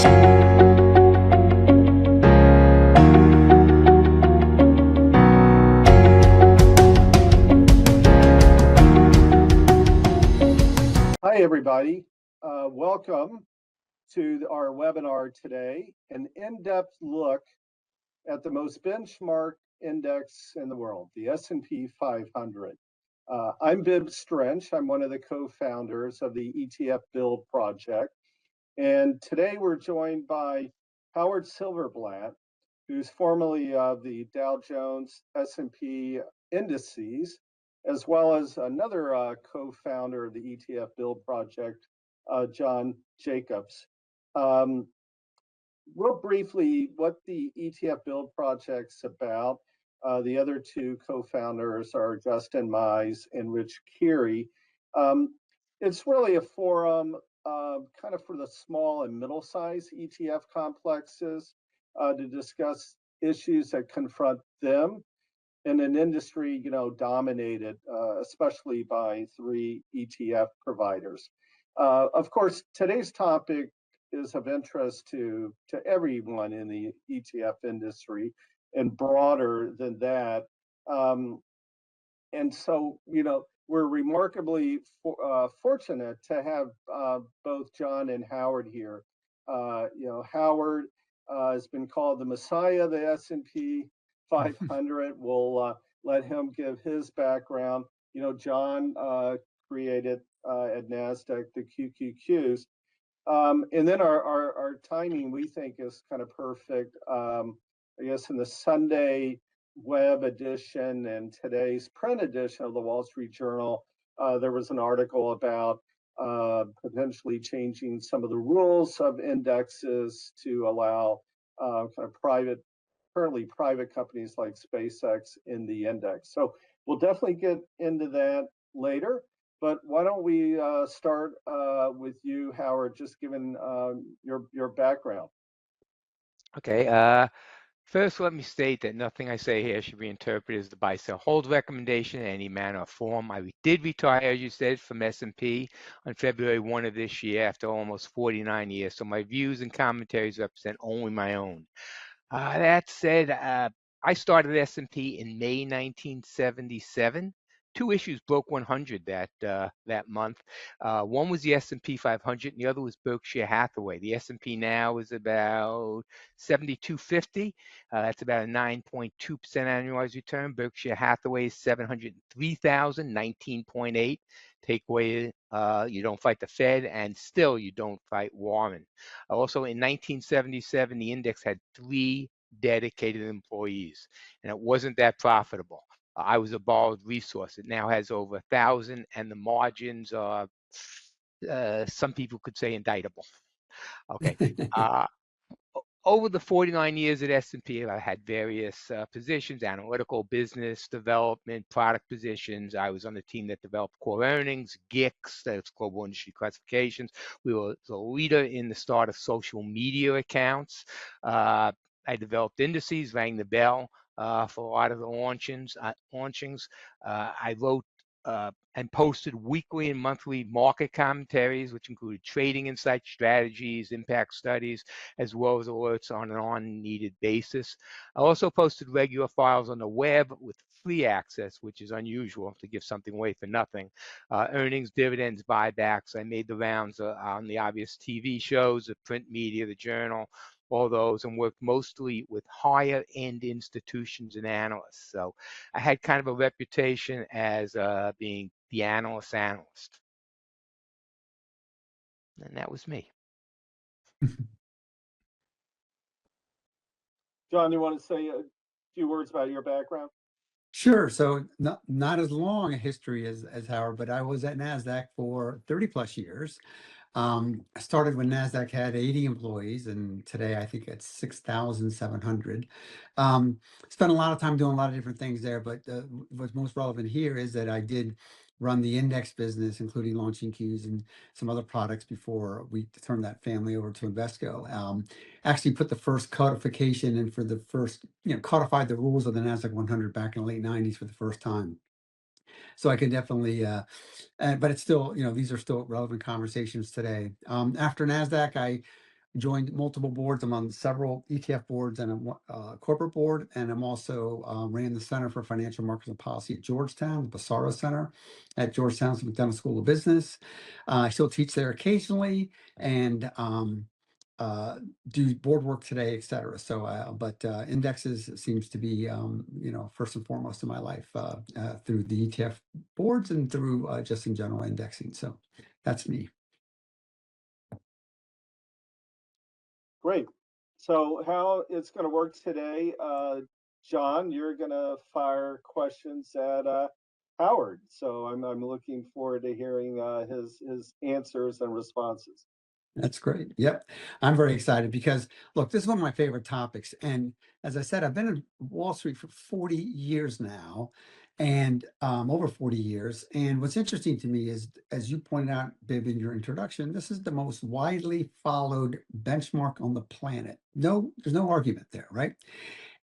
Hi, everybody. Welcome to our webinar today, an in-depth look at the most benchmarked index in the world, the S&P 500. I'm Bib Strench. I'm one of the co-founders of the ETF BILD Project. And today we're joined by Howard Silverblatt, who's formerly of the Dow Jones S&P Indices, as well as another co-founder of the ETF BILD Project, John Jacobs. Real briefly, what the ETF BILD Project's about. The other two co-founders are Justin Mize and Rich Keary. It's really a forum kind of for the small and middle-sized ETF complexes to discuss issues that confront them in an industry, dominated, especially by three ETF providers. Of course, today's topic is of interest to everyone in the ETF industry and broader than that. And so, we're remarkably fortunate to have both John and Howard here. Howard has been called the Messiah of the S&P 500. We'll let him give his background. John created at NASDAQ the QQQs. And then our timing, we think, is kind of perfect. I guess in the Sunday web edition and today's print edition of the Wall Street Journal, there was an article about potentially changing some of the rules of indexes to allow currently private companies like SpaceX in the index. So we'll definitely get into that later. But why don't we start with you, Howard, just given your background. Okay. First, let me state that nothing I say here should be interpreted as the buy, sell, hold recommendation in any manner or form. I did retire, as you said, from S&P on February 1 of this year after almost 49 years. So my views and commentaries represent only my own. That said, I started S&P in May 1977. Two issues broke 100 that month. One was the S&P 500, and the other was Berkshire Hathaway. The S&P now is about 7,250. That's about a 9.2% annualized return. Berkshire Hathaway is 703,000, 19.8. Takeaway: you don't fight the Fed, and still you don't fight Warren. Also, in 1977, the index had 3 dedicated employees, and it wasn't that profitable. I was a borrowed resource. It now has over 1,000, and the margins are, some people could say, indictable. Okay. Over the 49 years at S&P, I had various positions: analytical, business development, product positions. I was on the team that developed core earnings, GICS, that's global industry classifications. We were the leader in the start of social media accounts. I developed indices, rang the bell for a lot of the launchings. I wrote and posted weekly and monthly market commentaries, which included trading insights, strategies, impact studies, as well as alerts on an on-needed basis. I also posted regular files on the web with free access, which is unusual to give something away for nothing. Earnings, dividends, buybacks. I made the rounds on the obvious TV shows, the print media, the journal, all those, and worked mostly with higher end institutions and analysts. So I had kind of a reputation as being the analyst. And that was me. John, you want to say a few words about your background? Sure. So not as long a history as Howard, but I was at NASDAQ for 30 plus years. I started when NASDAQ had 80 employees, and today I think it's 6,700. Spent a lot of time doing a lot of different things there, but what's most relevant here is that I did run the index business, including launching Qs and some other products before we turned that family over to Invesco. Actually put the first codification in for the first, codified the rules of the NASDAQ 100 back in the late 90s for the first time. So I can definitely, but it's still, these are still relevant conversations today. After NASDAQ, joined multiple boards. I'm on several ETF boards and a corporate board, and I'm also ran the Center for Financial Markets and Policy at Georgetown, the Bassaro Center at Georgetown's McDonough School of Business. I still teach there occasionally, and do board work today, et cetera. So, but indexes seems to be, first and foremost in my life through the ETF boards and through just in general indexing. So that's me. Great. So how it's going to work today, John, you're going to fire questions at Howard. So I'm looking forward to hearing his answers and responses. That's great. Yep. I'm very excited because, look, this is one of my favorite topics. And as I said, I've been in Wall Street for 40 years now, and over 40 years. And what's interesting to me is, as you pointed out, Bibb, in your introduction, this is the most widely followed benchmark on the planet. No, there's no argument there, right?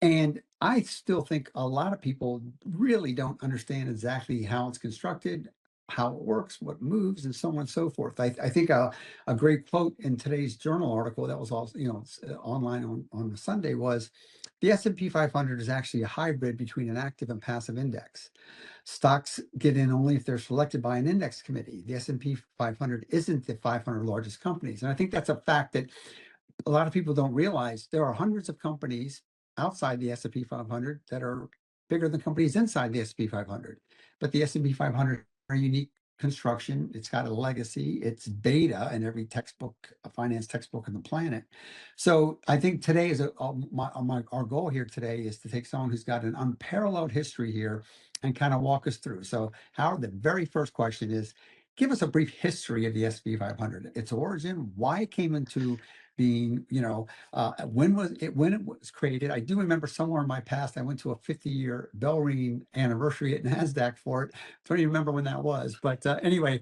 And I still think a lot of people really don't understand exactly how it's constructed, how it works, what moves, and so on and so forth. I think a great quote in today's journal article that was also, online on Sunday was, the S&P 500 is actually a hybrid between an active and passive index. Stocks get in only if they're selected by an index committee. The S&P 500 isn't the 500 largest companies. And I think that's a fact that a lot of people don't realize. There are hundreds of companies outside the S&P 500 that are bigger than companies inside the S&P 500. But the S&P 500 are unique construction. It's got a legacy. It's beta in every textbook, a finance textbook on the planet. So I think today is our goal here today is to take someone who's got an unparalleled history here and kind of walk us through. So Howard, the very first question is, give us a brief history of the S&P 500, its origin, why it came into being, when it was created. I do remember somewhere in my past, I went to a 50-year bell ringing anniversary at NASDAQ for it. Don't even remember when that was, but anyway,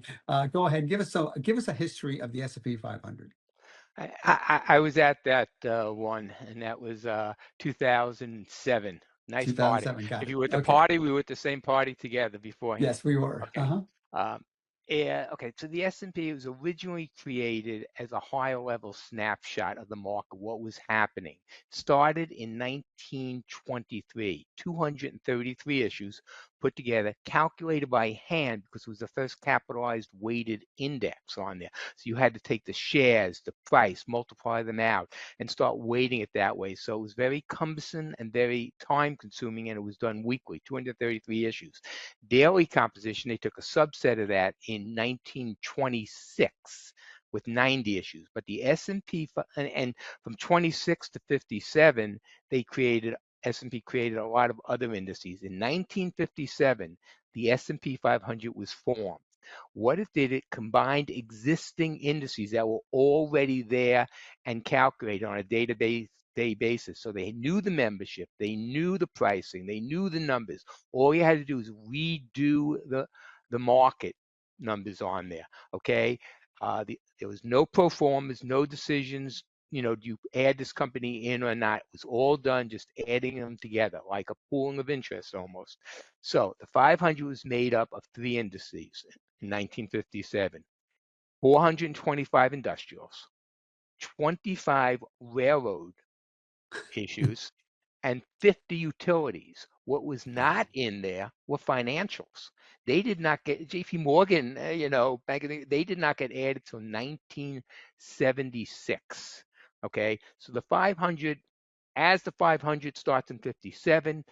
go ahead and give us a history of the S&P 500. I was at that one, and that was 2007. Nice party. 2007, got If it. you were at the Okay. party, we were at the same party together beforehand. Yes, we were. Okay. Yeah, okay, so the S&P was originally created as a higher level snapshot of the market, what was happening. Started in 1923, 233 issues put together, calculated by hand because it was the first capitalized weighted index on there. So you had to take the shares, the price, multiply them out, and start weighting it that way. So it was very cumbersome and very time consuming, and it was done weekly, 233 issues. Daily composition, they took a subset of that in 1926 with 90 issues. But the S&P, and from 26 to 57, S&P created a lot of other indices. In 1957, the S&P 500 was formed. What it did, it combined existing indices that were already there and calculated on a day-to-day basis. So they knew the membership, they knew the pricing, they knew the numbers. All you had to do is redo the market numbers on there. Okay, there was no pro formas, no decisions. Do you add this company in or not? It was all done just adding them together, like a pooling of interest almost. So the 500 was made up of 3 indices in 1957: 425 industrials, 25 railroad issues, and 50 utilities. What was not in there were financials. They did not get JP Morgan, back they did not get added till 1976. Okay, so the 500, as the 500 starts in 57,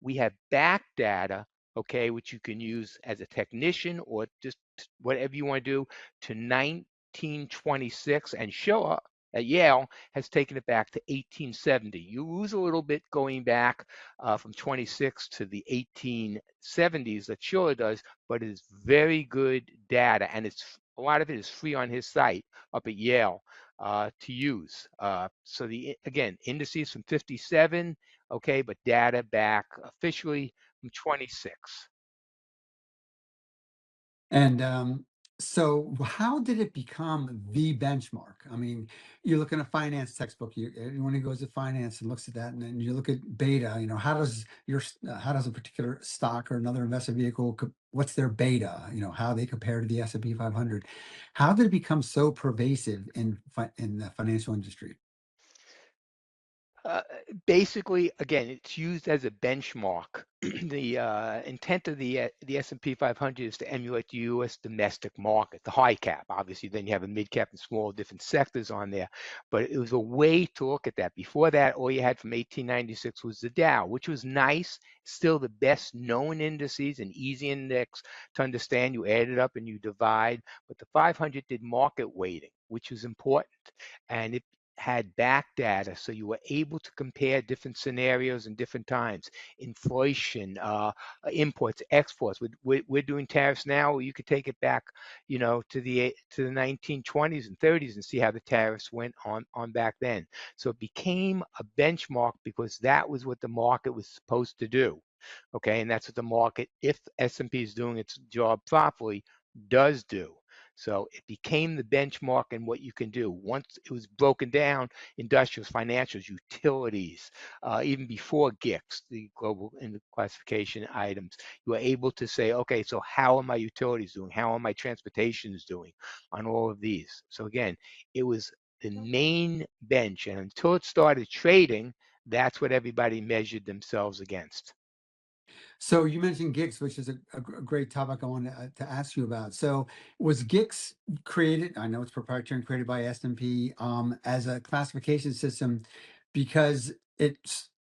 we have back data, okay, which you can use as a technician or just whatever you want to do, to 1926, and Schiller at Yale has taken it back to 1870. You lose a little bit going back from 26 to the 1870s that Schiller does, but it is very good data, and a lot of it is free on his site up at Yale to use. So again, indices from 57, okay, but data back officially from 26. And So how did it become the benchmark? I mean, you look in a finance textbook, anyone who goes to finance and looks at that, and then you look at beta, how does how does a particular stock or another investment vehicle, what's their beta, how they compare to the S&P 500? How did it become so pervasive in the financial industry? Uh, Basically, again, it's used as a benchmark. The intent of the S&P 500 is to emulate the U.S. domestic market, the high cap. Obviously, then you have a mid cap and small different sectors on there. But it was a way to look at that. Before that, all you had from 1896 was the Dow, which was nice, still the best known indices, an easy index to understand. You add it up and you divide. But the 500 did market weighting, which was important, and it had back data, so you were able to compare different scenarios and different times. Inflation, imports, exports. We're doing tariffs now. You could take it back, to the 1920s and 30s and see how the tariffs went on back then. So it became a benchmark because that was what the market was supposed to do. Okay, and that's what the market, if S&P is doing its job properly, does do. So it became the benchmark and what you can do. Once it was broken down, industrials, financials, utilities, even before GICS, the global classification items, you were able to say, okay, so how are my utilities doing? How are my transportations doing on all of these? So again, it was the main bench. And until it started trading, that's what everybody measured themselves against. So you mentioned GICS, which is a great topic I want to ask you about. So was GICS created? I know it's proprietary and created by S&P as a classification system because it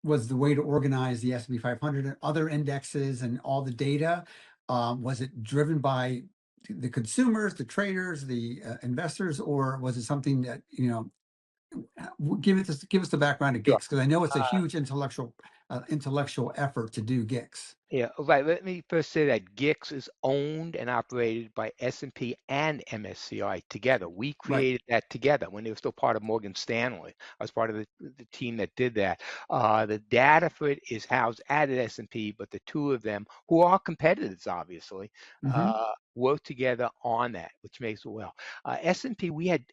was the way to organize the S&P 500 and other indexes and all the data. Was it driven by the consumers, the traders, the investors, or was it something that give us the background of Sure. GICS because I know it's a huge intellectual effort to do GICS. Yeah, right. Let me first say that GICS is owned and operated by S&P and MSCI together. We Right. created that together when they were still part of Morgan Stanley. I was part of the team that did that. The data for it is housed at S&P, but the two of them, who are competitors, obviously, Hmm. work together on that, which makes it well. S&P, we had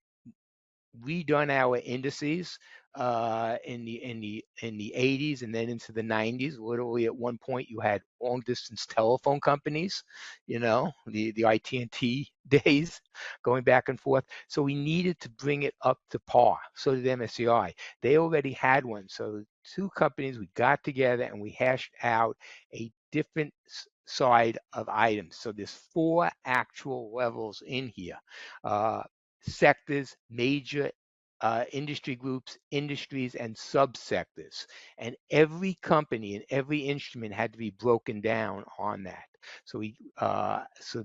redone our indices in the 80s and then into the 90s. Literally, at one point, you had long distance telephone companies, the IT&T days, going back and forth. So we needed to bring it up to par. So did MSCI. They already had one. So two companies, we got together and we hashed out a different side of items. So there's four actual levels in here. Sectors, major industry groups, industries, and subsectors. And every company and every instrument had to be broken down on that. So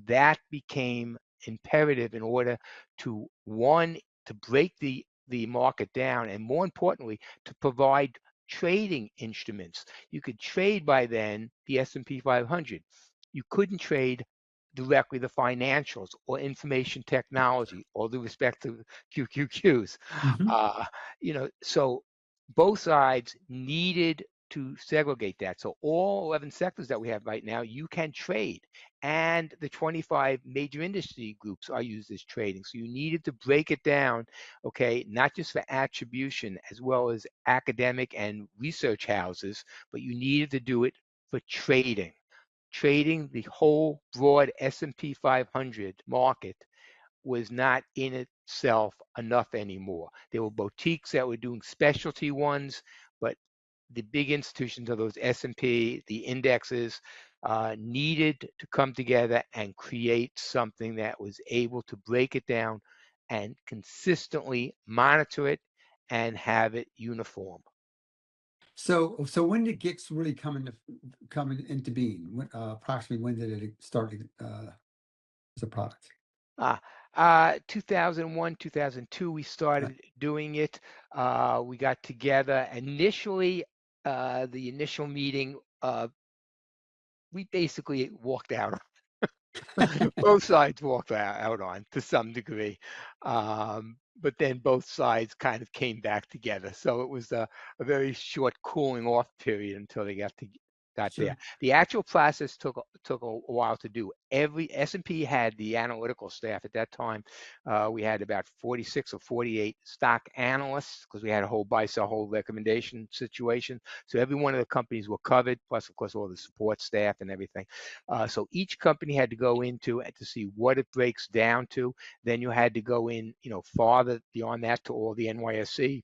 that became imperative in order to, one, to break the market down, and more importantly, to provide trading instruments. You could trade by then the S&P 500. You couldn't trade directly the financials or information technology, all due respect to QQQs. Hmm. Uh, so both sides needed to segregate that. So all 11 sectors that we have right now, you can trade. And the 25 major industry groups are used as trading. So you needed to break it down, okay, not just for attribution as well as academic and research houses, but you needed to do it for trading. Trading the whole broad S&P 500 market was not in itself enough anymore. There were boutiques that were doing specialty ones, but the big institutions of those S&P, the indexes, needed to come together and create something that was able to break it down and consistently monitor it and have it uniform. So when did GICS really into being? Approximately when did it start as a product? Uh, 2001, 2002, we Right. started doing it. We got together. Initially, the initial meeting, we basically walked out. Both sides walked out on to some degree. But then both sides kind of came back together. So it was a very short cooling off period until they got got there. Sure. The actual process took a while to do. Every S&P had the analytical staff at that time. We had about 46 or 48 stock analysts because we had a whole buy sell hold recommendation situation. So every one of the companies were covered, plus of course all the support staff and everything. So each company had to go into to see what it breaks down to. Then you had to go in, farther beyond that to all the NYSE,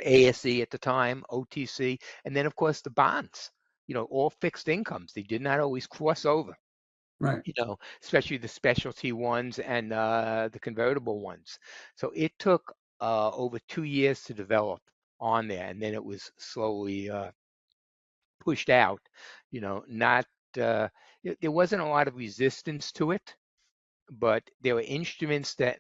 ASE at the time, OTC, and then of course the bonds. All fixed incomes. They did not always cross over. Right. Especially the specialty ones and the convertible ones. So it took over 2 years to develop on there, and then it was slowly pushed out. Not there wasn't a lot of resistance to it, but there were instruments that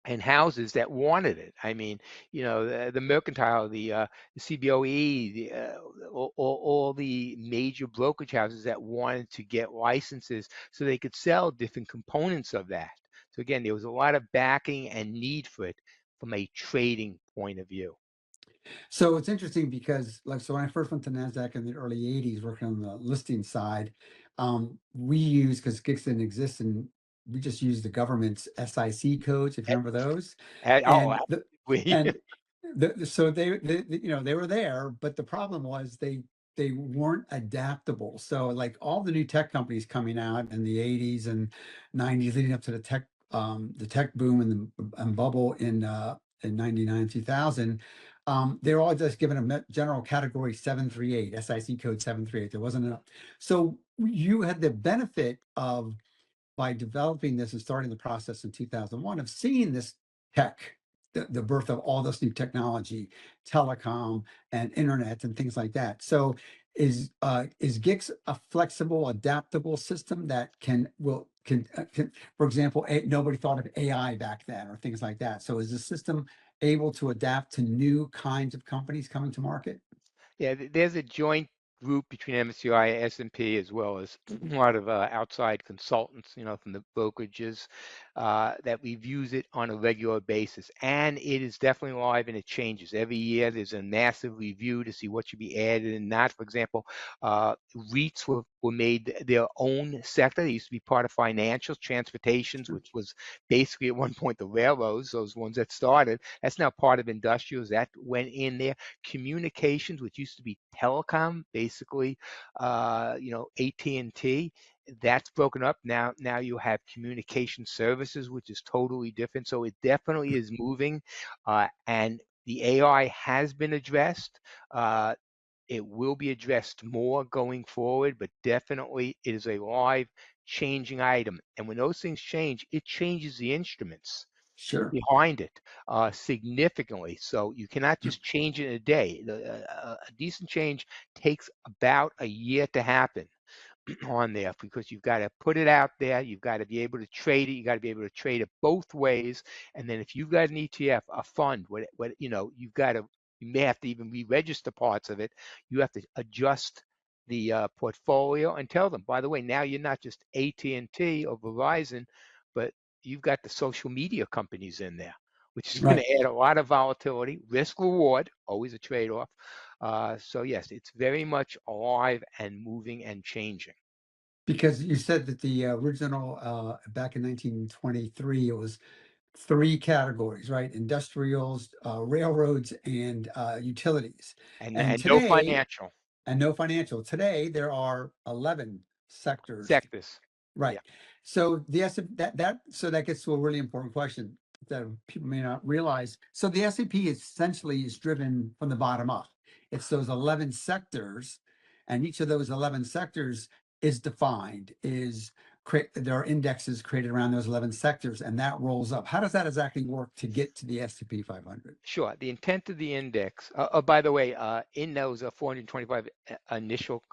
and houses that wanted it. I mean, the mercantile, the CBOE, all the major brokerage houses that wanted to get licenses so they could sell different components of that. So again, there was a lot of backing and need for it from a trading point of view. So it's interesting because, so when I first went to NASDAQ in the early 80s, working on the listing side, we used, because GICS didn't exist, and we just used the government's SIC codes, if you remember those. Oh, And the, we and so they were there, but the problem was they weren't adaptable. So like all the new tech companies coming out in the 80s and 90s, leading up to the tech boom and bubble in 99, 2000, they're all just given a general category 738, SIC code 738. There wasn't enough. So you had the benefit of, by developing this and starting the process in 2001, of seeing this tech, the birth of all this new technology, telecom and internet and things like that. So is GICS a flexible, adaptable system that can, for example, nobody thought of AI back then or things like that. So is the system able to adapt to new kinds of companies coming to market? Yeah, there's a joint group between MSCI and S&P, as well as a lot of outside consultants, from the brokerages, that reviews it on a regular basis. And it is definitely live and it changes. Every year there's a massive review to see what should be added and not. For example, REITs were made their own sector. They used to be part of financials, transportations, which was basically at one point the railroads, those ones that started. That's now part of industrials. That went in there. Communications, which used to be telecom, basically, AT&T, that's broken up. Now you have communication services, which is totally different. So it definitely is moving, and the AI has been addressed. It will be addressed more going forward, but definitely it is a live changing item. And when those things change, it changes the instruments Sure. behind it significantly. So you cannot just change it in a day. A decent change takes about a year to happen on there, because you've got to put it out there. You've got to be able to trade it. You got to be able to trade it both ways. And then if you've got an ETF, a fund, you've got to, you may have to even re-register parts of it. You have to adjust the portfolio and tell them, by the way, now you're not just AT&T or Verizon, but you've got the social media companies in there, which is going Right. to add a lot of volatility, risk reward, always a trade-off. So yes, it's very much alive and moving and changing. Because you said that the original, back in 1923, it was 3 categories, right? Industrials, railroads, and utilities. And And no today, financial and no financial. Today, there are 11 sectors. sectors. Right. Yeah, So so that gets to a really important question that people may not realize. So the S&P essentially is driven from the bottom up. It's those 11 sectors, and each of those 11 sectors is defined, there are indexes created around those 11 sectors, and that rolls up. How does that exactly work to get to the S&P 500? sure. The intent of the index. By the way, in those 425 initial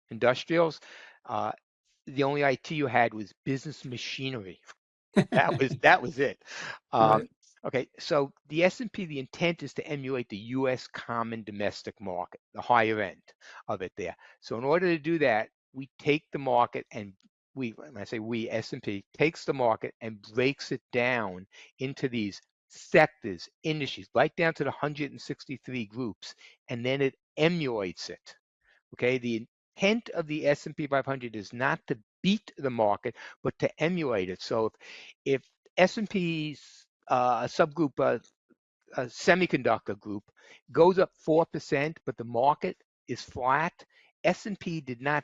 industrials, the only IT you had was business machinery. That was it. Um, Right. okay, so the S&P, the intent is to emulate the U.S. common domestic market, the higher end of it there. So in order to do that, we take the market and when I say we, S&P takes the market and breaks it down into these sectors, industries, right down to the 163 groups, and then it emulates it Okay, the intent of the S&P 500 is not to beat the market, but to emulate it. So if S&P's a subgroup, a semiconductor group, goes up 4%, but the market is flat, S&P did not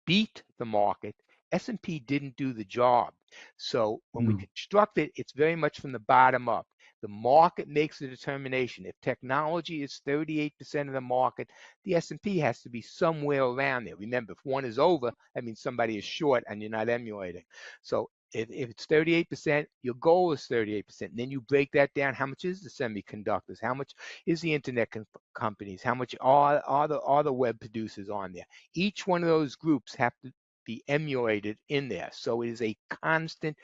beat the market. S&P didn't do the job. So when we construct it, it's very much from the bottom up. The market makes the determination. If technology is 38% of the market, the S&P has to be somewhere around there. Remember, if one is over, that means somebody is short and you're not emulating. So if it's 38%, your goal is 38%. And then you break that down. How much is the semiconductors? How much is the internet companies? How much are the web producers on there? Each one of those groups have to be emulated in there. So it is a constant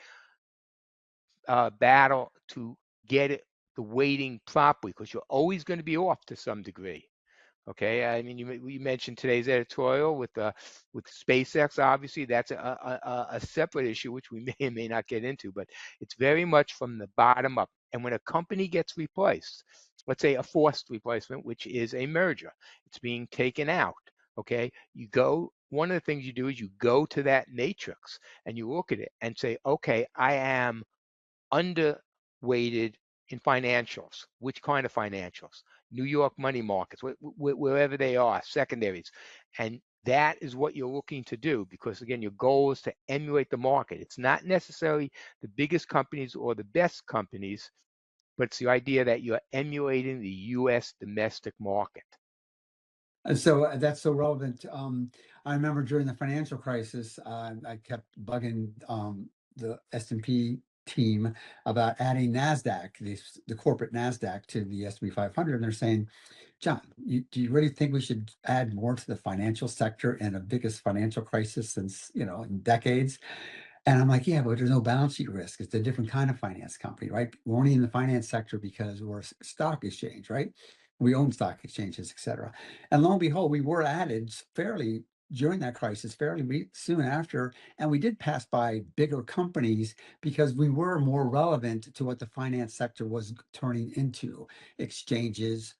battle to get it the weighting properly, because you're always going to be off to some degree. Okay, I mean, you mentioned today's editorial with SpaceX. Obviously, that's a separate issue, which we may or may not get into, but it's very much from the bottom up. And when a company gets replaced, let's say a forced replacement, which is a merger, it's being taken out. Okay, one of the things you do is you go to that matrix and you look at it and say, okay, I am underweighted in financials. Which kind of financials? New York money markets, wherever they are, secondaries. And that is what you're looking to do, because again, your goal is to emulate the market. It's not necessarily the biggest companies or the best companies, but it's the idea that you're emulating the US domestic market. And so that's so relevant. I remember during the financial crisis, I kept bugging the S&P team about adding NASDAQ, the corporate NASDAQ, to the S&P 500. And they're saying, John, do you really think we should add more to the financial sector in the biggest financial crisis since, in decades? And I'm like, yeah, but there's no balance sheet risk. It's a different kind of finance company, right? We're only in the finance sector because we're a stock exchange, right? We own stock exchanges, et cetera. And lo and behold, we were added fairly during that crisis, fairly soon after. And we did pass by bigger companies because we were more relevant to what the finance sector was turning into. Exchanges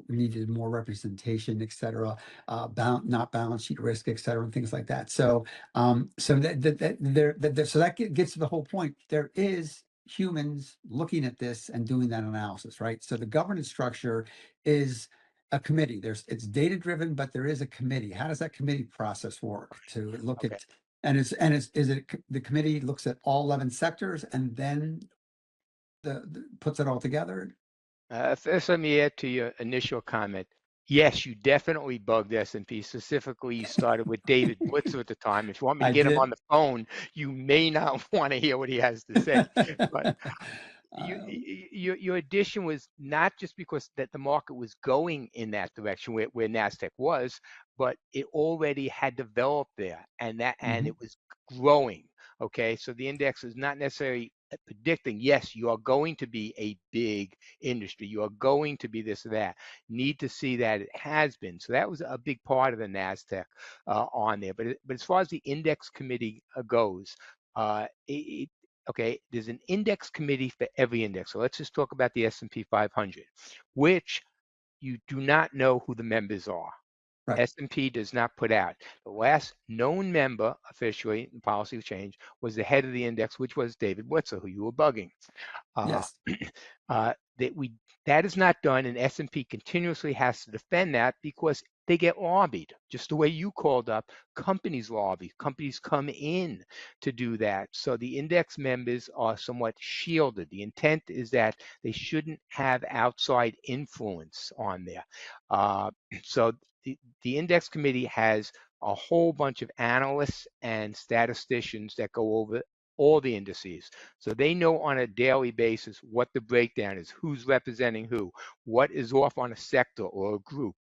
needed more representation, et cetera, not balance sheet risk, et cetera, and things like that. So so that gets to the whole point. There is humans looking at this and doing that analysis, right? So the governance structure is a committee. It's data driven, but there is a committee. How does that committee process work to look Okay. at? Is it the committee looks at all 11 sectors and then puts it all together? First, let me add to your initial comment. Yes, you definitely bugged S&P. Specifically, you started with David Blitzer at the time. If you want me to I get him did. on the phone, you may not want to hear what he has to say. But your addition was not just because that the market was going in that direction where NASDAQ was, but it already had developed there, and it was growing. Okay, so the index is not necessarily predicting, yes, you are going to be a big industry, you are going to be this or that. Need to see that it has been. So that was a big part of the NASDAQ on there. But as far as the index committee goes, okay, there's an index committee for every index. So let's just talk about the S&P 500, which you do not know who the members are. Right. S&P does not put out. The last known member officially in policy change was the head of the index, which was David Blitzer, who you were bugging. Yes. That is not done, and S&P continuously has to defend that because they get lobbied, just the way you called up. Companies lobby. Companies come in to do that. So the index members are somewhat shielded. The intent is that they shouldn't have outside influence on there. So the index committee has a whole bunch of analysts and statisticians that go over all the indices. So they know on a daily basis what the breakdown is, who's representing who, what is off on a sector or a group,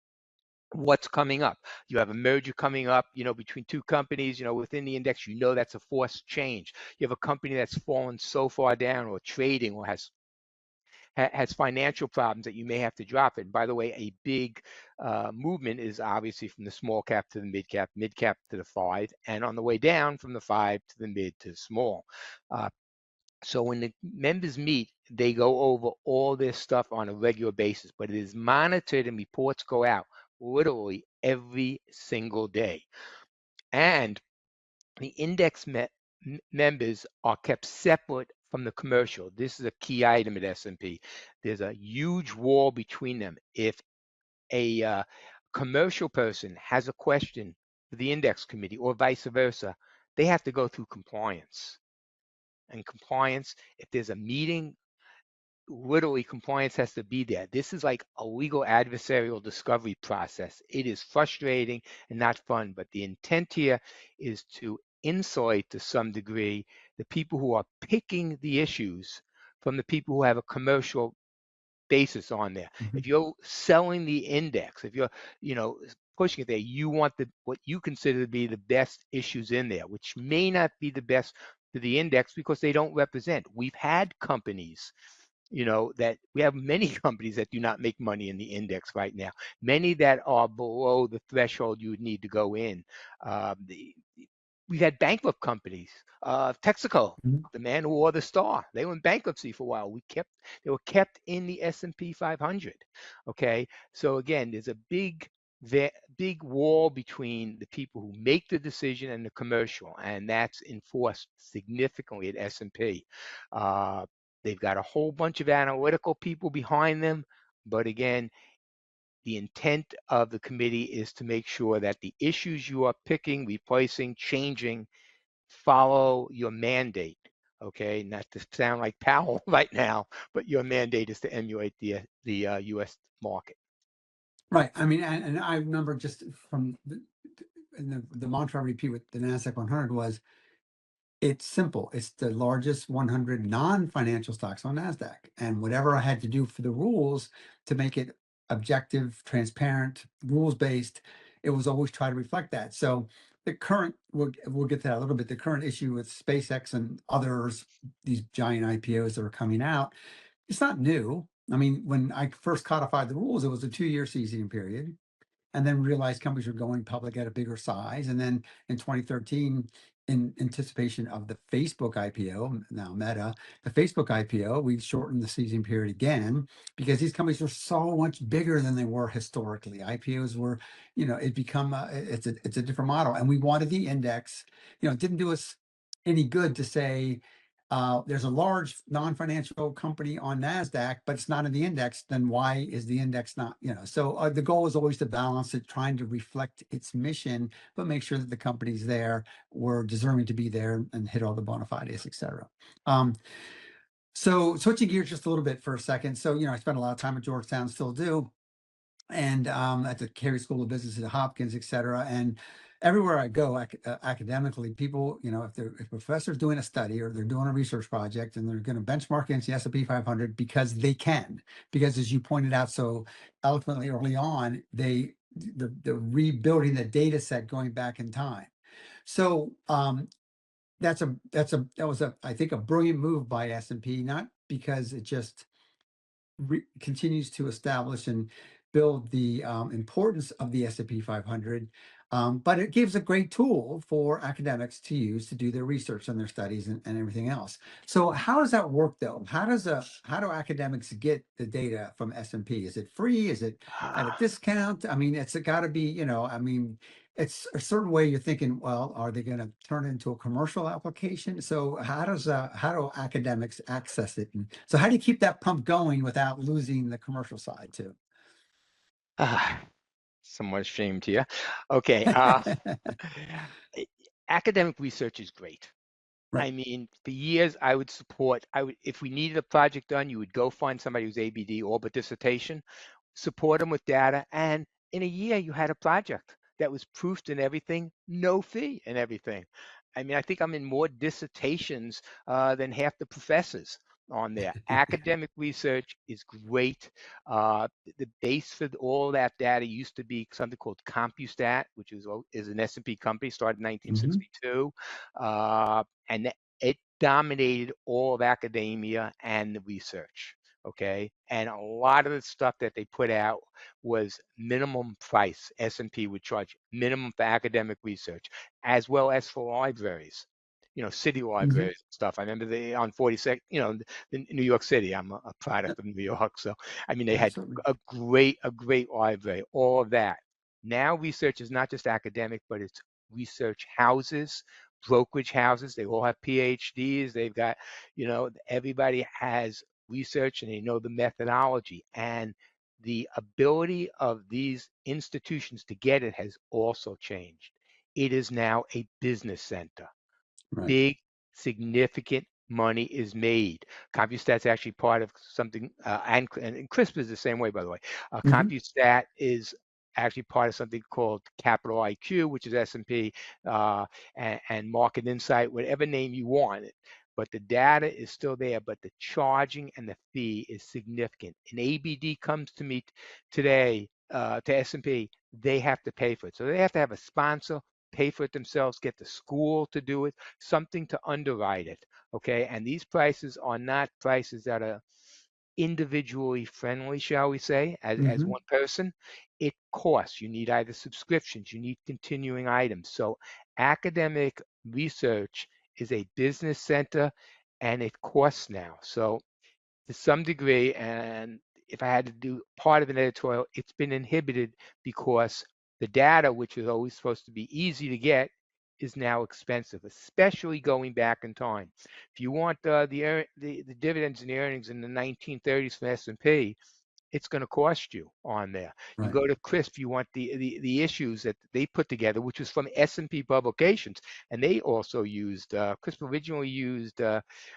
what's coming up. You have a merger coming up, between two companies, within the index, that's a forced change. You have a company that's fallen so far down or trading or has financial problems that you may have to drop it. And by the way, a big movement is obviously from the small cap to the mid cap to the 5, and on the way down from the 5 to the mid to the small. So when the members meet, they go over all this stuff on a regular basis, but it is monitored and reports go out literally every single day. And the index members are kept separate from the commercial. This is a key item at S&P. There's a huge wall between them. If a commercial person has a question for the index committee or vice versa, they have to go through compliance. And compliance, if there's a meeting, literally compliance has to be there. This is like a legal adversarial discovery process. It is frustrating and not fun, but the intent here is to insulate to some degree the people who are picking the issues from the people who have a commercial basis on there. Mhm. If you're selling the index, if you're, pushing it there, you want what you consider to be the best issues in there, which may not be the best to the index because they don't represent. We've had companies, that we have many companies that do not make money in the index right now. Many that are below the threshold you would need to go in. We've had bankrupt companies. Texaco, Mhm. the man who wore the star, they were in bankruptcy for a while. They were kept in the S&P 500. Okay, so again, there's a big wall between the people who make the decision and the commercial, and that's enforced significantly at S&P. They've got a whole bunch of analytical people behind them, but again, the intent of the committee is to make sure that the issues you are picking, replacing, changing, follow your mandate. Okay, not to sound like Powell right now, but your mandate is to emulate the U.S. market. Right. I mean, and I remember just from the mantra I repeat with the NASDAQ 100 was, it's simple. It's the largest 100 non-financial stocks on NASDAQ. And whatever I had to do for the rules to make it objective, transparent, rules-based, it was always try to reflect that. So the current, we'll get to that a little bit, the current issue with SpaceX and others, these giant IPOs that are coming out, it's not new. I mean, when I first codified the rules, it was a 2-year seasoning period, and then realized companies were going public at a bigger size. And then in 2013, in anticipation of the Facebook IPO, now Meta, the Facebook IPO, we shortened the season period again because these companies were so much bigger than they were historically. IPOs were, it become it's a different model, and we wanted the index. It didn't do us any good to say there's a large non-financial company on NASDAQ, but it's not in the index. Then why is the index not, So the goal is always to balance it, trying to reflect its mission, but make sure that the companies there were deserving to be there and hit all the bona fides, et cetera. So switching gears just a little bit for a second. So, I spent a lot of time at Georgetown, still do, and at the Carey School of Business at Hopkins, et cetera. And everywhere I go academically, people, if a professor's doing a study or they're doing a research project and they're going to benchmark against the S&P 500 because they can, because as you pointed out so eloquently early on, the rebuilding the data set going back in time. So that was I think a brilliant move by S&P, not because it just continues to establish and build the importance of the S&P 500, but it gives a great tool for academics to use to do their research and their studies and everything else. So how does that work though? How do academics get the data from S&P? Is it free? Is it at a discount? I mean, it's got to be, it's a certain way you're thinking, well, are they going to turn it into a commercial application? So how do academics access it? And so how do you keep that pump going without losing the commercial side too? Somewhat ashamed here. Okay. Academic research is great. Right. I mean, for years, I would if we needed a project done, you would go find somebody who's ABD or but dissertation, support them with data, and in a year, you had a project that was proofed and everything, no fee and everything. I mean, I think I'm in more dissertations than half the professors on there. Academic research is great. The base for all that data used to be something called CompuStat, which is an S&P company, started in 1962, and it dominated all of academia and the research. Okay, and a lot of the stuff that they put out was minimum price. S&P would charge minimum for academic research, as well as for libraries. City libraries and stuff. I remember on 42nd, in New York City. I'm a product of New York, so I mean they had Absolutely. a great library. All of that. Now research is not just academic, but it's research houses, brokerage houses. They all have PhDs. They've got, everybody has research and they know the methodology. And the ability of these institutions to get it has also changed. It is now a business center. Right. Big, significant money is made. CompuStat's actually part of something, and CRISP is the same way, by the way. Mhm. CompuStat is actually part of something called Capital IQ, which is S&P, and Market Insight, whatever name you want it. But the data is still there, but the charging and the fee is significant. An ABD comes to me today, to S&P, they have to pay for it. So they have to have a sponsor, pay for it themselves, get the school to do it, something to underwrite it, okay? And these prices are not prices that are individually friendly, shall we say, as Mhm. one person. It costs. You need either subscriptions, you need continuing items. So academic research is a business center and it costs now. So to some degree, and if I had to do part of an editorial, it's been inhibited because the data, which was always supposed to be easy to get, is now expensive, especially going back in time. If you want the dividends and the earnings in the 1930s from S&P, it's going to cost you on there. You Right. go to CRISP, you want the issues that they put together, which was from S&P publications, and they also used CRISP originally used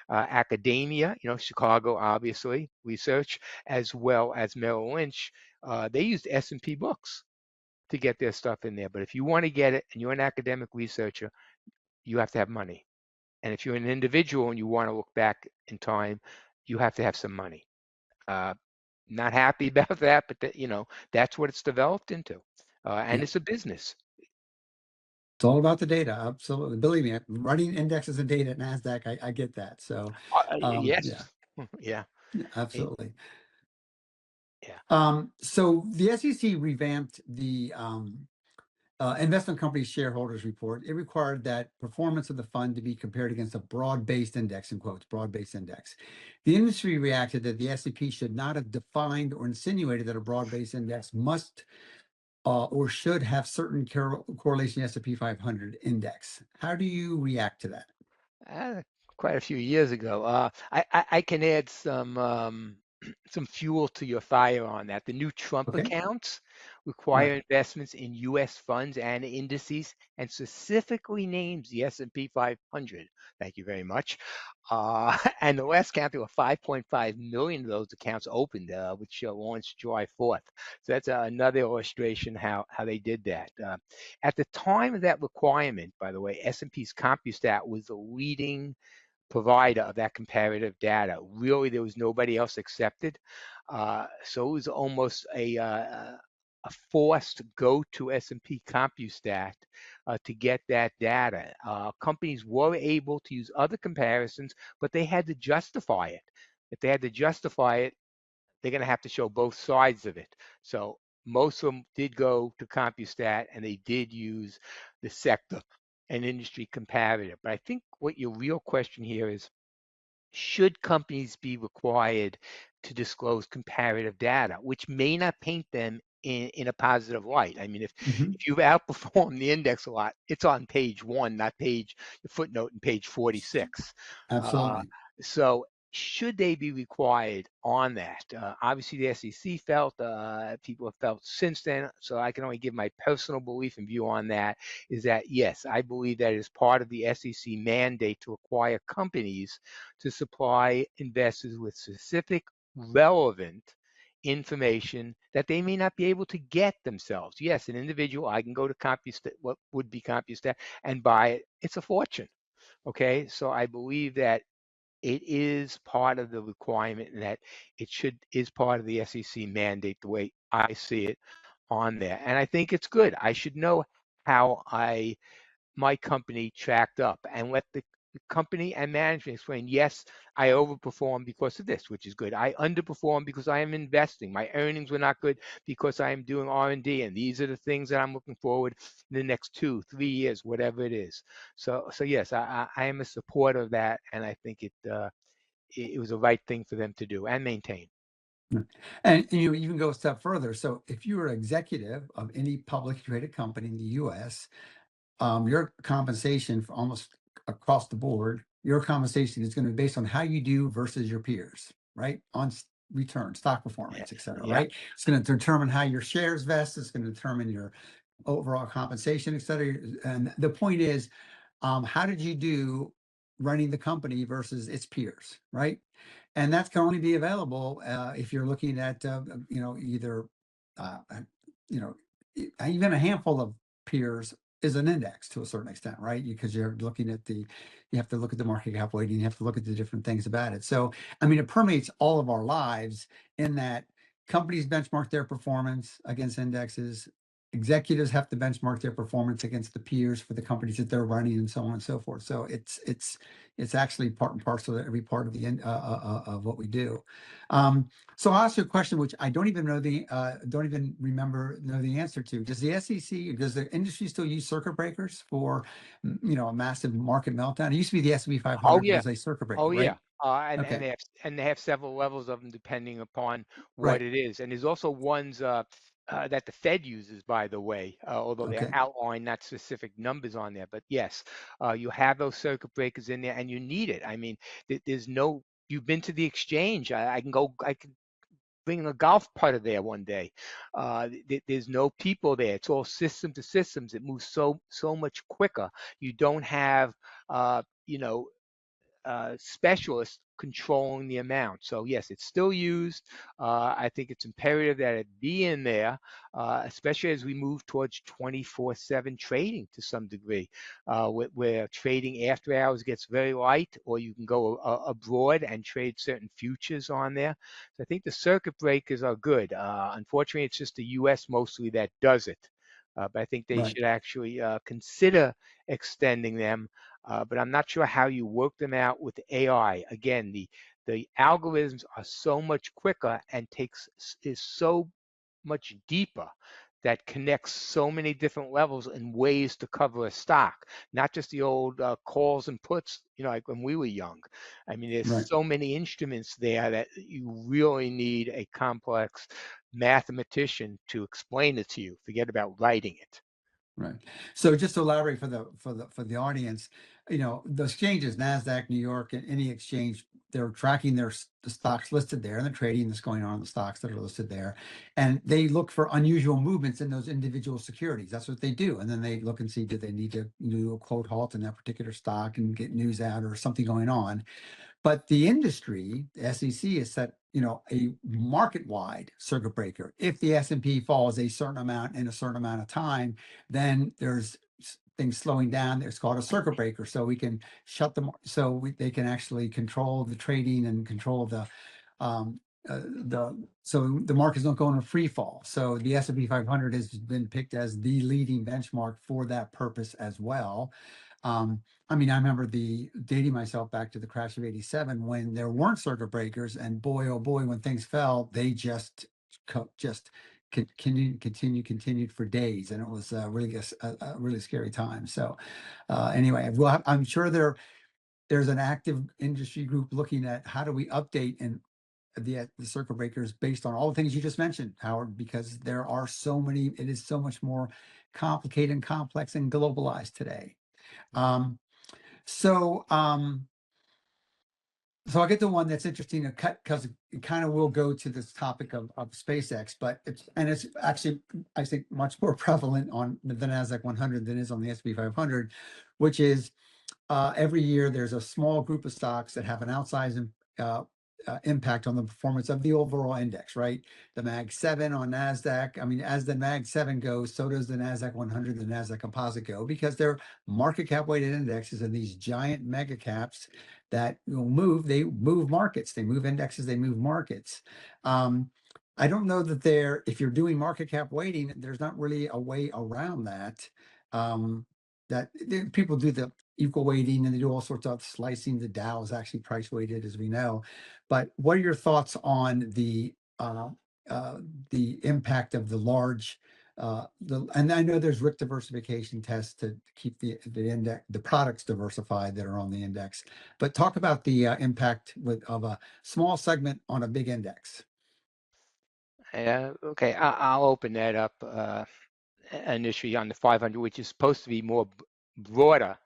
academia, Chicago obviously research, as well as Merrill Lynch. They used S&P books to get their stuff in there. But if you want to get it and you're an academic researcher, you have to have money. And if you're an individual and you want to look back in time, you have to have some money. Uh, Not happy about that, but that's what it's developed into, and Yeah. it's a business. It's all about the data. Absolutely. Believe me, running indexes and data at NASDAQ, I get that. So, Yes, yeah, yeah, yeah, it- absolutely. yeah. So the SEC revamped the investment company shareholders report. It required that performance of the fund to be compared against a broad-based index, in quotes, broad-based index. The industry reacted that the S&P should not have defined or insinuated that a broad-based index must or should have certain correlation to the S&P 500 index. How do you react to that? uh, Quite a few years ago. I can add some fuel to your fire on that. The new Trump Okay. accounts Right. require investments in U.S. funds and indices, and specifically names the S&P 500. Thank you very much. And the last count, there were 5.5 million of those accounts opened, which launched July 4th. So that's another illustration how they did that. At the time of that requirement, by the way, S&P's CompuStat was the leading provider of that comparative data. Really, there was nobody else accepted. So it was almost a forced go to S&P CompuStat to get that data. Companies were able to use other comparisons, but they had to justify it. If they had to justify it, they're going to have to show both sides of it. So most of them did go to CompuStat and they did use the sector and industry comparative. But I think what your real question here is, should companies be required to disclose comparative data, which may not paint them in a positive light? I mean, Mhm. if you've outperformed the index a lot, it's on page one, not footnote in page 46. Uh, Absolutely. so should they be required on that? Obviously, the SEC felt, people have felt since then, so I can only give my personal belief and view on that, is that yes, I believe that is part of the SEC mandate to require companies to supply investors with specific, relevant information that they may not be able to get themselves. Yes, an individual, I can go to CompuStat, what would be CompuStat, and buy it. It's a fortune. Okay, so I believe that it is part of the requirement and that is part of the SEC mandate the way I see it on there. And I think it's good. I should know how my company tracked up and let the company and management explain, yes, I overperformed because of this, which is good. I underperformed because I am investing. My earnings were not good because I am doing R&D, and these are the things that I'm looking forward in the next 2-3 years, whatever it is. So yes, I am a supporter of that, and I think it was the right thing for them to do and maintain. Right. And you even go a step further. So if you are an executive of any publicly traded company in the US, your compensation for almost across the board, your compensation is going to be based on how you do versus your peers, right? On return, stock Yeah. performance, et cetera, Yeah. right? It's going to determine how your shares vest. It's going to determine your overall compensation, et cetera. And the point is, how did you do running the company versus its peers, right? And that can only be available if you're looking at, either, uh, uh, you know, even a handful of peers is an index to a certain extent, right? Because you're looking at you have to look at the market cap weighting, you have to look at the different things about it. So, I mean, it permeates all of our lives in that companies benchmark their performance against indexes. Executives have to benchmark their performance against the peers for the companies that they're running, and so on and so forth. So it's actually part and parcel of every part of of what we do. So I'll ask you a question which I don't even know don't even know the answer to. Does the SEC, does the industry still use circuit breakers for a massive market meltdown? It used to be the S&P Oh 500 yeah. was a circuit breaker, Oh yeah. right? And Okay, they have several levels of them depending upon what right. it is. And there's also ones that the Fed uses, by the way, although they're Okay, outlined not specific numbers on there. But yes, you have those circuit breakers in there, and you need it. I mean, there's no. You've been to the exchange. I can go. I can bring a golf putter there one day. There's no people there. It's all system to systems. It moves so much quicker. You don't have uh, you know specialists controlling the amount. So yes, it's still used. I think it's imperative that it be in there, especially as we move towards 24/7 trading to some degree, where trading after hours gets very light, or you can go abroad and trade certain futures on there. So I think the circuit breakers are good. Unfortunately, it's just the U.S. mostly that does it. But I think they right. should actually consider extending them, but I'm not sure how you work them out with AI. Again, the algorithms are so much quicker and is so much deeper that connects so many different levels and ways to cover a stock, not just the old calls and puts, like when we were young. I mean, there's Right. so many instruments there that you really need a complex mathematician to explain it to you. Forget about writing it. Right. So just to elaborate for the audience, the exchanges, NASDAQ, New York, and any exchange, they're tracking the stocks listed there and the trading that's going on in the stocks that are listed there. And they look for unusual movements in those individual securities. That's what they do. And then they look and see, do they need to do a quote halt in that particular stock and get news out or something going on. But the industry, the SEC, has set, a market-wide circuit breaker. If the S&P falls a certain amount in a certain amount of time, then there's things slowing down. It's called a circuit breaker. So we can shut them. They can actually control the trading and control um, so the markets don't go in a free fall. So the S&P 500 has been picked as the leading benchmark for that purpose as well. I mean, I remember dating myself back to the crash of '87 when there weren't circuit breakers, and boy, oh boy, when things fell, they just continued for days, and it was really a really scary time. So anyway, I'm sure there's an active industry group looking at how do we update and the circuit breakers based on all the things you just mentioned, Howard, because there are so many, it is so much more complicated and complex and globalized today. Um, so, um, so I'll get to one that's interesting to cut because it kind of will go to this topic of SpaceX, but it's actually, I think, much more prevalent on the NASDAQ 100 than is on the S&P 500, which is every year there's a small group of stocks that have an outsized impact on the performance of the overall index, right? The Mag 7 on NASDAQ. I mean, as the Mag 7 goes, so does the NASDAQ 100, the NASDAQ Composite go, because they're market cap weighted indexes and these giant mega caps that they move markets, they move indexes, they move markets. I don't know that if you're doing market cap weighting, there's not really a way around that. People do the equal weighting and they do all sorts of slicing. The Dow is actually price weighted, as we know. But what are your thoughts on the impact of the large and I know there's risk diversification tests to keep the index, the products diversified that are on the index, but talk about the impact of a small segment on a big index. Okay, I'll open that up initially on the 500, which is supposed to be more broader,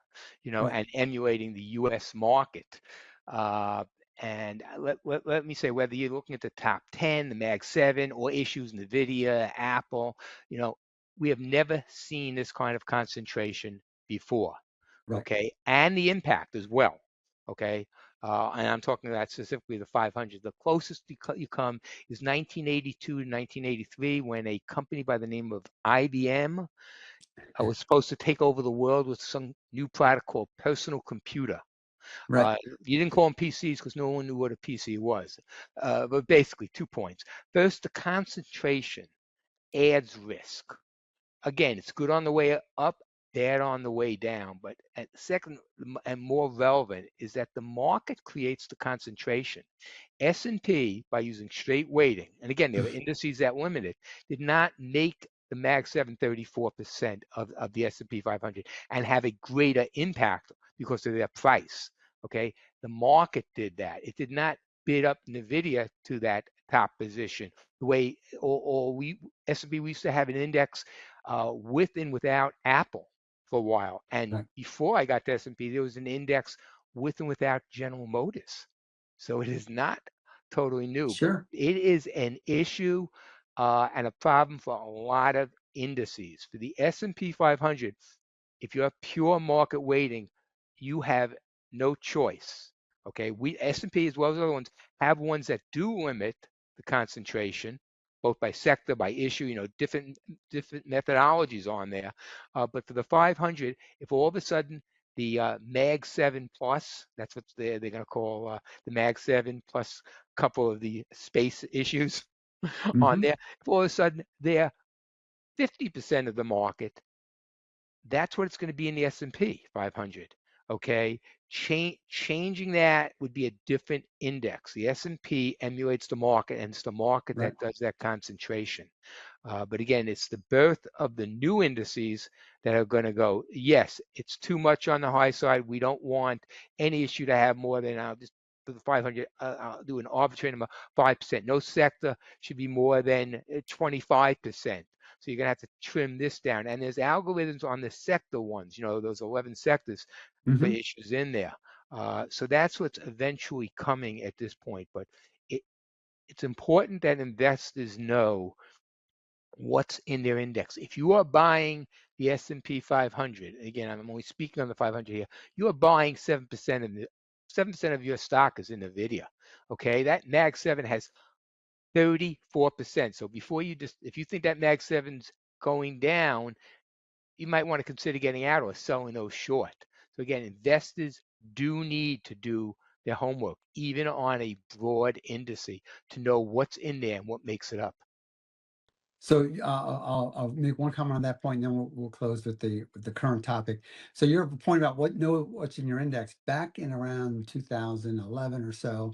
Right. and emulating the U.S. market. Uh, and let me say, whether you're looking at the top 10, the Mag 7, or issues NVIDIA, Apple, we have never seen this kind of concentration before. Right. Okay, and the impact as well. Okay, and I'm talking about specifically the 500. The closest you come is 1982 to 1983, when a company by the name of IBM was supposed to take over the world with some new product called personal computer. Right. You didn't call them PCs because no one knew what a PC was. But basically, 2 points. First, the concentration adds risk. Again, it's good on the way up, bad on the way down. But second, and more relevant, is that the market creates the concentration. S&P, by using straight weighting, and again, there were indices that limited, did not make the Mag 7 34% of the S&P 500 and have a greater impact because of their price. Okay, the market did that. It did not bid up NVIDIA to that top position. The way, or we S&P, we used to have an index with and without Apple for a while, and Right. before I got to S&P, there was an index with and without General Motors. So it is not totally new, but Sure. it is an issue and a problem for a lot of indices. For the S&P 500, if you have pure market weighting, you have no choice. Okay, we S&P as well as other ones have ones that do limit the concentration, both by sector, by issue. Different methodologies on there. But for the 500, if all of a sudden the Mag 7 Plus, that's what they're going to call the Mag 7 plus a couple of the space issues on Hmm. there. If all of a sudden they're 50% of the market, that's what it's going to be in the S&P 500. Okay, changing that would be a different index. The S&P emulates the market, and it's the market Right. that does that concentration. But again, it's the birth of the new indices that are going to go, yes, it's too much on the high side. We don't want any issue to have more than, I'll just, for the 500, I'll do an arbitrary number, 5%. No sector should be more than 25%. So you're going to have to trim this down. And there's algorithms on the sector ones, those 11 sectors for Hmm. issues in there. So that's what's eventually coming at this point. But it's important that investors know what's in their index. If you are buying the S&P 500, again, I'm only speaking on the 500 here, you are buying 7% of the 7% of your stock is in NVIDIA. Okay, that Mag 7 has 34%. So before you if you think that Mag 7's going down, you might want to consider getting out or selling those short. So again, investors do need to do their homework, even on a broad indice, to know what's in there and what makes it up. So I'll make one comment on that point, and then we'll close with the current topic. So your point about what's in your index, back in around 2011 or so,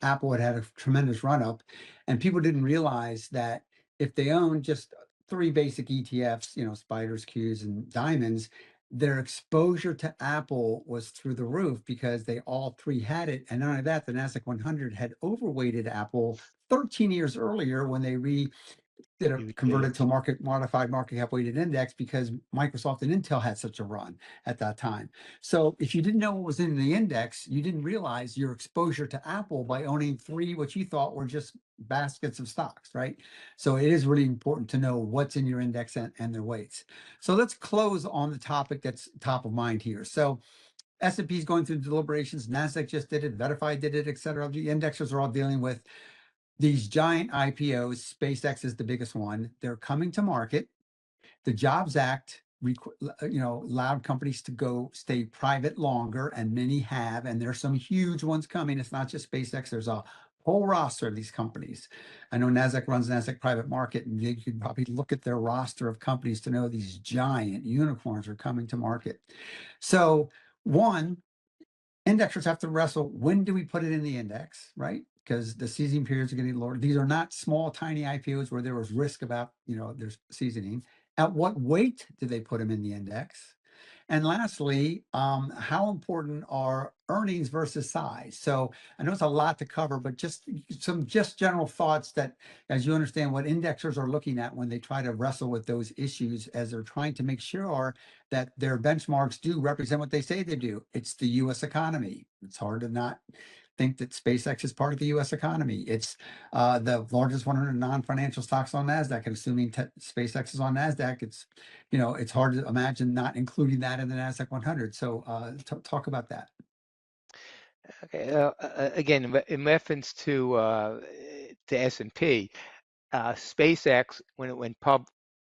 Apple had a tremendous run up, and people didn't realize that if they owned just three basic ETFs, spiders, Qs, and diamonds, their exposure to Apple was through the roof because they all three had it. And not only that, the Nasdaq 100 had overweighted Apple 13 years earlier when they that are You did converted it. to a modified market cap weighted index because Microsoft and Intel had such a run at that time. So if you didn't know what was in the index, you didn't realize your exposure to Apple by owning three, what you thought were just baskets of stocks, right? So it is really important to know what's in your index and their weights. So let's close on the topic that's top of mind here. So S&P is going through deliberations. NASDAQ just did it. Verify did it, et cetera. The indexers are all dealing with these giant IPOs. SpaceX is the biggest one. They're coming to market. The Jobs Act, allowed companies to go stay private longer, and many have. And there's some huge ones coming. It's not just SpaceX. There's a whole roster of these companies. I know Nasdaq runs Nasdaq Private Market, and you could probably look at their roster of companies to know these giant unicorns are coming to market. So one, indexers have to wrestle, when do we put it in the index, right? Because the seasoning periods are getting lower. These are not small, tiny IPOs where there was risk about, their seasoning. At what weight do they put them in the index? And lastly, how important are earnings versus size? So I know it's a lot to cover, but just some general thoughts that as you understand what indexers are looking at when they try to wrestle with those issues as they're trying to make sure that their benchmarks do represent what they say they do. It's the US economy. It's hard to not think that SpaceX is part of the US economy. It's the largest 100 non-financial stocks on NASDAQ. And assuming SpaceX is on NASDAQ, it's hard to imagine not including that in the NASDAQ 100. So talk about that. Okay. Again, in reference to S&P, SpaceX when it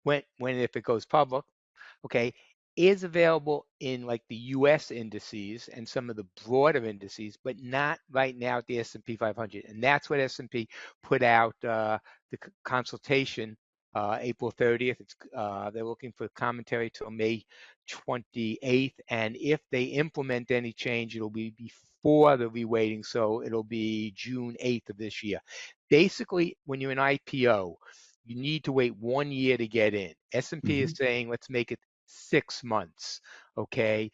when if it goes public, okay, is available in like the US indices and some of the broader indices, but not right now at the S&P 500. And that's what S&P put out the consultation April 30th. They're looking for commentary till May 28th. And if they implement any change, it'll be before the reweighting. So it'll be June 8th of this year. Basically, when you're an IPO, you need to wait 1 year to get in. S&P is saying, let's make it 6 months, okay?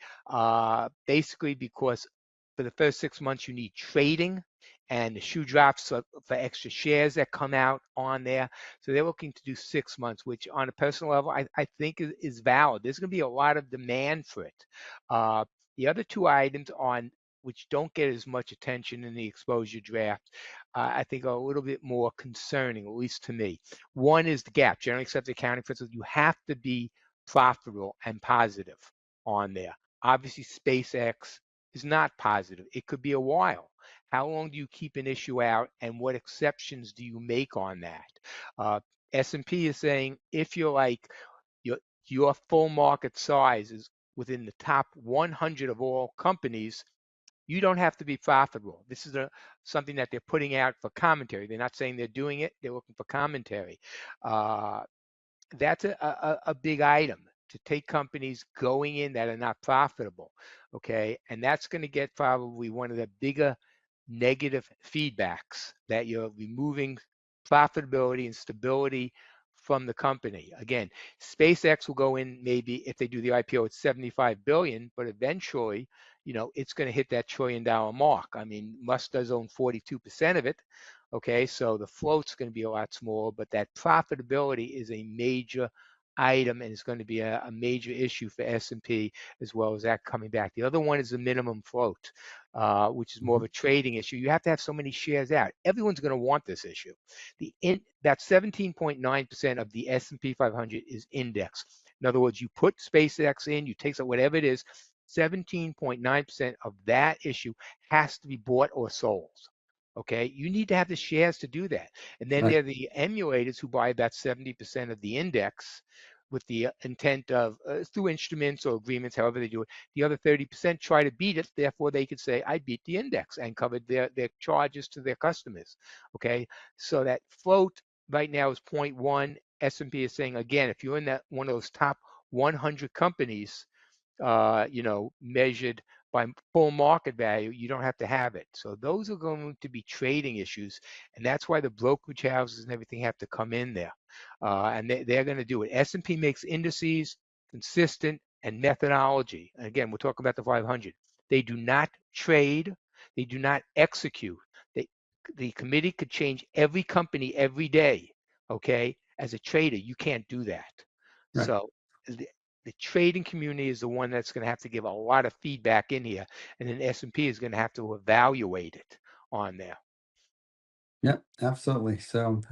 Basically because for the first 6 months, you need trading and the shoe drops for extra shares that come out on there. So they're looking to do 6 months, which on a personal level, I think is valid. There's going to be a lot of demand for it. The other two items on which don't get as much attention in the exposure draft, I think are a little bit more concerning, at least to me. One is the gap, generally accepted accounting principles. You have to be profitable and positive on there. Obviously, SpaceX is not positive. It could be a while. How long do you keep an issue out, and what exceptions do you make on that? S&P is saying if you're like your full market size is within the top 100 of all companies, you don't have to be profitable. This is something that they're putting out for commentary. They're not saying they're doing it. They're looking for commentary. That's a big item to take companies going in that are not profitable, okay? And that's going to get probably one of the bigger negative feedbacks, that you're removing profitability and stability from the company. Again, SpaceX will go in maybe if they do the IPO at 75 billion, but eventually, it's going to hit that $1 trillion mark. I mean, Musk does own 42% of it. Okay, so the float's going to be a lot smaller, but that profitability is a major item, and it's going to be a major issue for S&P, as well as that coming back. The other one is the minimum float, which is more of a trading issue. You have to have so many shares out. Everyone's going to want this issue. That 17.9% of the S&P 500 is index. In other words, you put SpaceX in, you take whatever it is, 17.9% of that issue has to be bought or sold. Okay, you need to have the shares to do that. And then there are the emulators who buy about 70% of the index with the intent of, through instruments or agreements, however they do it, the other 30% try to beat it. Therefore, they could say, I beat the index, and covered their charges to their customers. Okay, so that float right now is 0.1. S&P is saying, again, if you're in that one of those top 100 companies, measured by full market value, you don't have to have it. So those are going to be trading issues, and that's why the brokerage houses and everything have to come in there, and they're going to do it. S&P makes indices consistent and methodology. And again, we're talking about the 500. They do not trade. They do not execute. The committee could change every company every day. Okay, as a trader, you can't do that. Right. So the trading community is the one that's going to have to give a lot of feedback in here, and then S&P is going to have to evaluate it on there. Yep, absolutely. So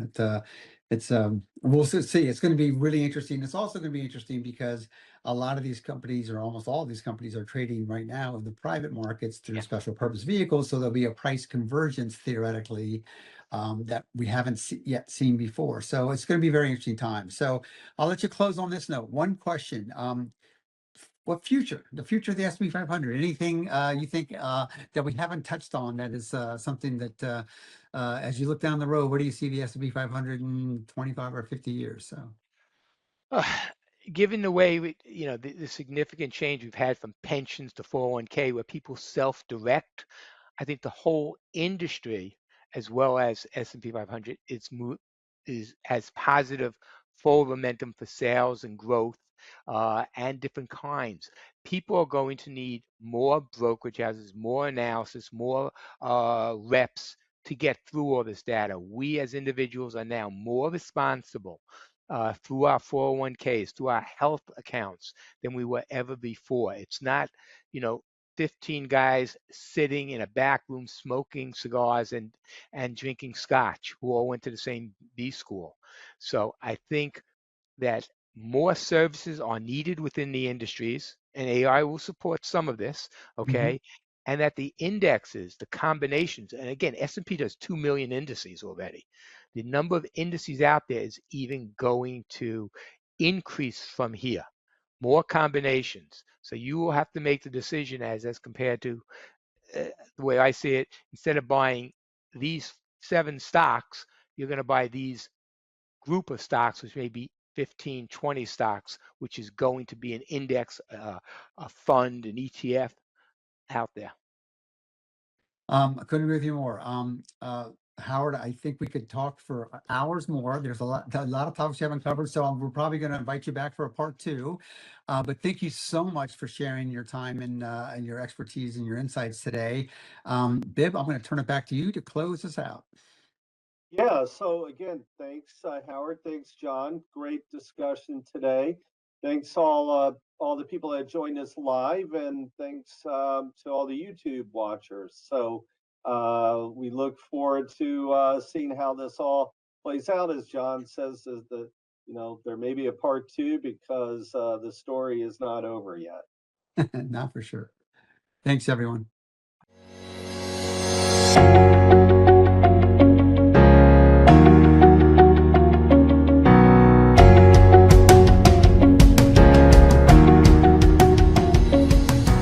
we'll see. It's going to be really interesting. It's also going to be interesting because a lot of these companies, or almost all of these companies, are trading right now in the private markets through special purpose vehicles. So there'll be a price convergence theoretically that we haven't yet seen before. So it's going to be a very interesting time. So I'll let you close on this note. One question. The future of the S&P 500, anything you think that we haven't touched on that is something that as you look down the road, where do you see the S&P 500 in 25 or 50 years? So given the way the significant change we've had from pensions to 401k, where people self-direct, I think the whole industry, as well as S&P 500, has positive full momentum for sales and growth and different kinds. People are going to need more brokerage houses, more analysis, more reps to get through all this data. We as individuals are now more responsible through our 401ks, through our health accounts than we were ever before. It's not, 15 guys sitting in a back room smoking cigars and drinking scotch who all went to the same B school. So I think that more services are needed within the industries, and AI will support some of this, okay? And that the indexes, the combinations, and again, S&P does 2 million indices already. The number of indices out there is even going to increase from here. More combinations. So you will have to make the decision as compared to the way I see it. Instead of buying these 7 stocks, you're going to buy these group of stocks, which may be 15, 20 stocks, which is going to be an index, a fund, an ETF out there. I couldn't agree with you more. Howard, I think we could talk for hours more. There's a lot of topics you haven't covered, so we're probably going to invite you back for a part 2. But thank you so much for sharing your time and your expertise and your insights today. Bib, I'm going to turn it back to you to close us out. Yeah, so again, thanks, Howard. Thanks, John. Great discussion today. Thanks all the people that joined us live, and thanks to all the YouTube watchers. So we look forward to seeing how this all plays out. As John says, as there may be a part 2 because the story is not over yet. Not for sure. Thanks, everyone.